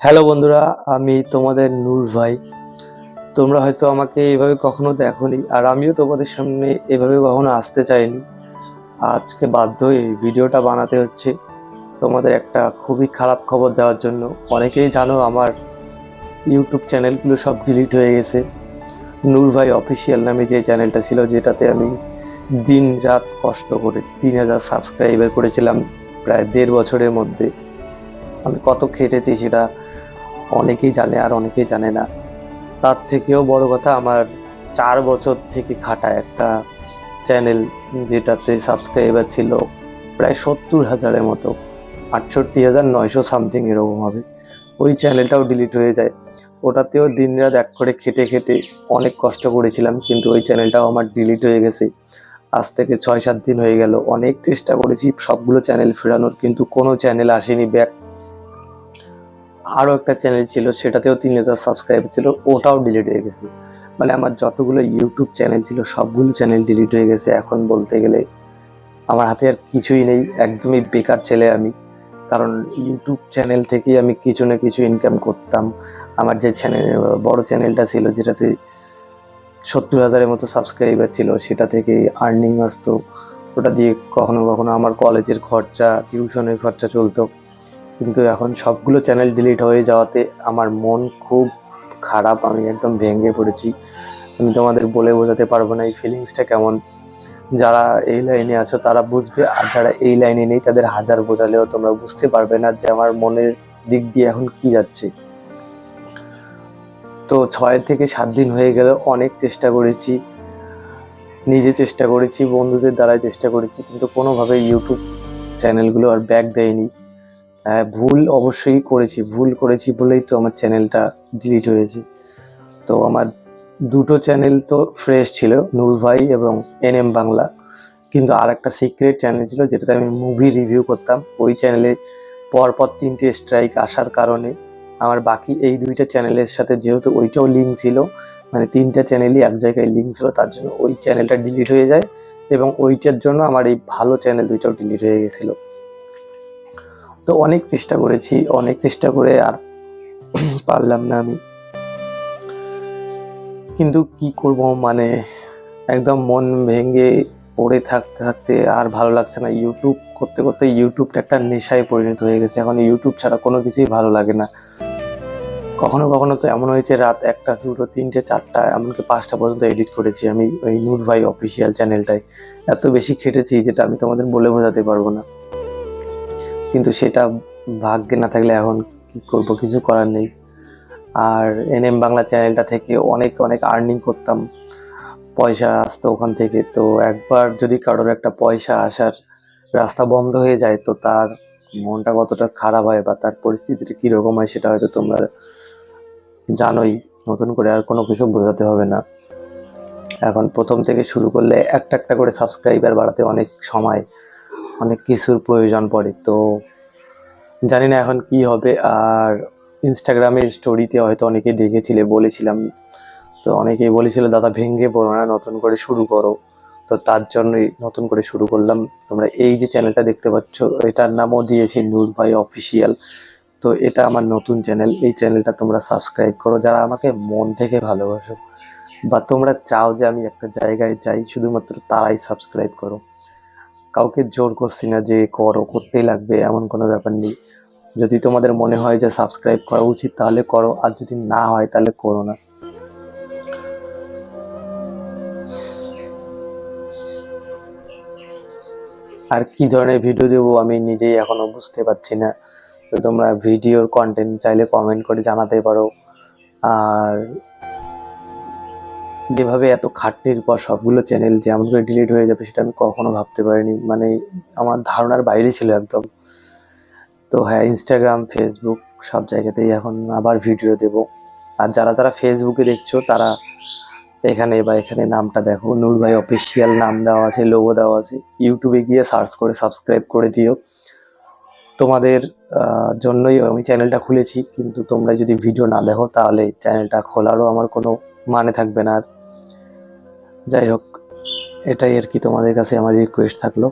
Hello বন্ধুরা, আমি তোমাদের নূর ভাই। তোমরা হয়তো আমাকে এভাবে কখনো দেখোনি, আর আমিও তোমাদের সামনে এভাবে কখনো আসতে চাইনি। আজকে বাধ্য হয়ে এই ভিডিওটা বানাতে হচ্ছে তোমাদের একটা খুবই খারাপ খবর দেওয়ার জন্য। অনেকেই জানো আমার ইউটিউব চ্যানেলগুলো সব ডিলিট হয়ে গেছে। নূর ভাই অফিসিয়াল নামে যে চ্যানেলটা ছিল, যেটাতে আমি দিন রাত কষ্ট করে 3,000 সাবস্ক্রাইবার করেছিলাম প্রায় 1.5 বছরের মধ্যে। আমি কত খেটেছি সেটা অনেকেই জানে আর অনেকেই জানে না। তার থেকেও বড় কথা, আমার 4 বছর থেকে খাটা একটা চ্যানেল, যেটাতে সাবস্ক্রাইবার ছিল প্রায় 70,000-এর মতো, 68,900 সামথিং এরকম হবে। ওই চ্যানেলটাও ডিলিট হয়ে যায়। ওটাতেও দিনরাত এক করে খেটে খেটে অনেক কষ্ট করেছিলাম, কিন্তু ওই চ্যানেলটাও আমার ডিলিট হয়ে গেছে। আজ থেকে 6-7 দিন হয়ে গেল। অনেক চেষ্টা করেছি সবগুলো চ্যানেল ফেরানোর, কিন্তু কোনো চ্যানেল আসেনি ব্যাক। আরও একটা চ্যানেল ছিল, সেটাতেও 3,000 সাবস্ক্রাইবার ছিল, ওটাও ডিলিট হয়ে গেছে। মানে আমার যতগুলো ইউটিউব চ্যানেল ছিল সবগুলো চ্যানেল ডিলিট হয়ে গেছে। এখন বলতে গেলে আমার হাতে আর কিছুই নেই, একদমই বেকার ছেলে আমি। কারণ ইউটিউব চ্যানেল থেকেই আমি কিছু না কিছু ইনকাম করতাম। আমার যে চ্যানেল, বড় চ্যানেলটা ছিল, যেটাতে 70,000-এর মতো সাবস্ক্রাইবার ছিল, সেটা থেকে আর্নিং আসতো। ওটা দিয়ে কখনো কখনো আমার কলেজের খরচা, টিউশনের খরচা চলতো। কিন্তু এখন সবগুলো চ্যানেল ডিলিট হয়ে যাওয়াতে আমার মন খুব খারাপ, আমি একদম ভেঙে পড়েছি। আমি তোমাদের বলে বোঝাতে পারবো না এই ফিলিংসটা কেমন। যারা এই লাইনে আছো তারা বুঝবে, আর যারা এই লাইনে নেই তাদের হাজার বোঝালেও তোমরা বুঝতে পারবে না যে আমার মনের দিক দিয়ে এখন কি যাচ্ছে। তো 6 থেকে 7 দিন হয়ে গেল, অনেক চেষ্টা করেছি, নিজে চেষ্টা করেছি, বন্ধুদের দ্বারাই চেষ্টা করেছি, কিন্তু কোনোভাবে ইউটিউব চ্যানেলগুলো আর ব্যাক দেয়নি। ভুল অবশ্যই করেছি, ভুল করেছি বলেই তো আমার চ্যানেলটা ডিলিট হয়েছে। তো আমার দুটো চ্যানেল তো ফ্রেশ ছিল, নূর ভাই এবং এনএম বাংলা। কিন্তু আর একটা সিক্রেট চ্যানেল ছিল, যেটাতে আমি মুভি রিভিউ করতাম। ওই চ্যানেলে পরপর 3টে স্ট্রাইক আসার কারণে আমার বাকি এই দুইটা চ্যানেলের সাথে, যেহেতু ওইটাও লিঙ্ক ছিল, মানে 3টা চ্যানেলই এক জায়গায় লিঙ্ক ছিল, তার জন্য ওই চ্যানেলটা ডিলিট হয়ে যায়। এবং ওইটার জন্য আমার এই ভালো চ্যানেল দুইটাও ডিলিট হয়ে গেছিলো। তো অনেক চেষ্টা করেছি, অনেক চেষ্টা করে আর পারলাম না আমি। কিন্তু কি করব, মানে একদম মন ভেঙে পড়ে থাকতে থাকতে আর ভালো লাগছে না। ইউটিউব করতে করতে ইউটিউবটা একটা নেশায় পরিণত হয়ে গেছে। এখন ইউটিউব ছাড়া কোনো কিছুই ভালো লাগে না। কখনো কখনো তো এমন হয়েছে রাত 1টা, 2টো, 3টে, 4টা, এমনকি 5টা পর্যন্ত এডিট করেছি আমি ওই নূর ভাই অফিসিয়াল চ্যানেলটায়। এত বেশি খেটেছি যেটা আমি তোমাদের বলে বোঝাতে পারবো না। কিন্তু সেটা ভাগ্যে না থাকলে এখন কি করব, কিছু করার নেই। আর এনএম বাংলা চ্যানেলটা থেকে অনেক অনেক আর্নিং করতাম, পয়সা আসতো ওখান থেকে। তো একবার যদি কারোর একটা পয়সা আসার রাস্তা বন্ধ হয়ে যায়, তো তার মনটা কতটা খারাপ হয় বা তার পরিস্থিতিটা কীরকম হয় সেটা হয়তো তোমরা জানোই। নতুন করে আর কোনো কিছু বোঝাতে হবে না। এখন প্রথম থেকে শুরু করলে একটা একটা করে সাবস্ক্রাইবার বাড়াতে অনেক সময়, অনেক কিছুর প্রয়োজন পড়ে। তো জানি না এখন কি হবে। আর ইনস্টাগ্রামের স্টোরিতে হয়তো অনেকেই দেখেছিলে, বলেছিলাম, তো অনেকেই বলেছিল দাদা ভেঙে পড়ো না, নতুন করে শুরু করো। তো তার জন্যই নতুন করে শুরু করলাম। তোমরা এই যে চ্যানেলটা দেখতে পাচ্ছ, এটার নামও দিয়েছি নূর ভাই অফিসিয়াল। তো এটা আমার নতুন চ্যানেল। এই চ্যানেলটা তোমরা সাবস্ক্রাইব করো যারা আমাকে মন থেকে ভালোবাসো, বা তোমরা চাও যে আমি একটা জায়গায় যাই, শুধুমাত্র তারাই সাবস্ক্রাইব করো। কাউকে জোর করছি না যে করো, করতেই লাগবে এমন কোনো ব্যাপার নেই। যদি তোমাদের মনে হয় যে সাবস্ক্রাইব করা উচিত তাহলে করো, আর যদি না হয় তাহলে করো না। আর কি ধরনের ভিডিও দেবো আমি নিজেই এখনো বুঝতে পারছি না। তো তোমরা ভিডিওর কন্টেন্ট চাইলে কমেন্ট করে জানাতে পারো। আর যেভাবে এত খাটনির পর সবগুলো চ্যানেল যে এমন করে ডিলিট হয়ে যাবে সেটা আমি কখনো ভাবতে পারিনি, মানে আমার ধারণার বাইরে ছিল একদম। তো হ্যাঁ, ইনস্টাগ্রাম, ফেসবুক সব জায়গাতেই এখন আবার ভিডিও দেব। আর যারা যারা ফেসবুকে দেখছো তারা এখানে বা এখানে নামটা দেখো, নূর ভাই অফিসিয়াল নাম দেওয়া আছে, লোগো দেওয়া আছে। ইউটিউবে গিয়ে সার্চ করে সাবস্ক্রাইব করে দিও। তোমাদের জন্যই আমি চ্যানেলটা খুলেছি, কিন্তু তোমরা যদি ভিডিও না দেখো তাহলে চ্যানেলটা খোলারও আমার কোনো মানে থাকবে না। যাই হোক, এটাই আর কি তোমাদের কাছে আমার রিকোয়েস্ট থাকলো।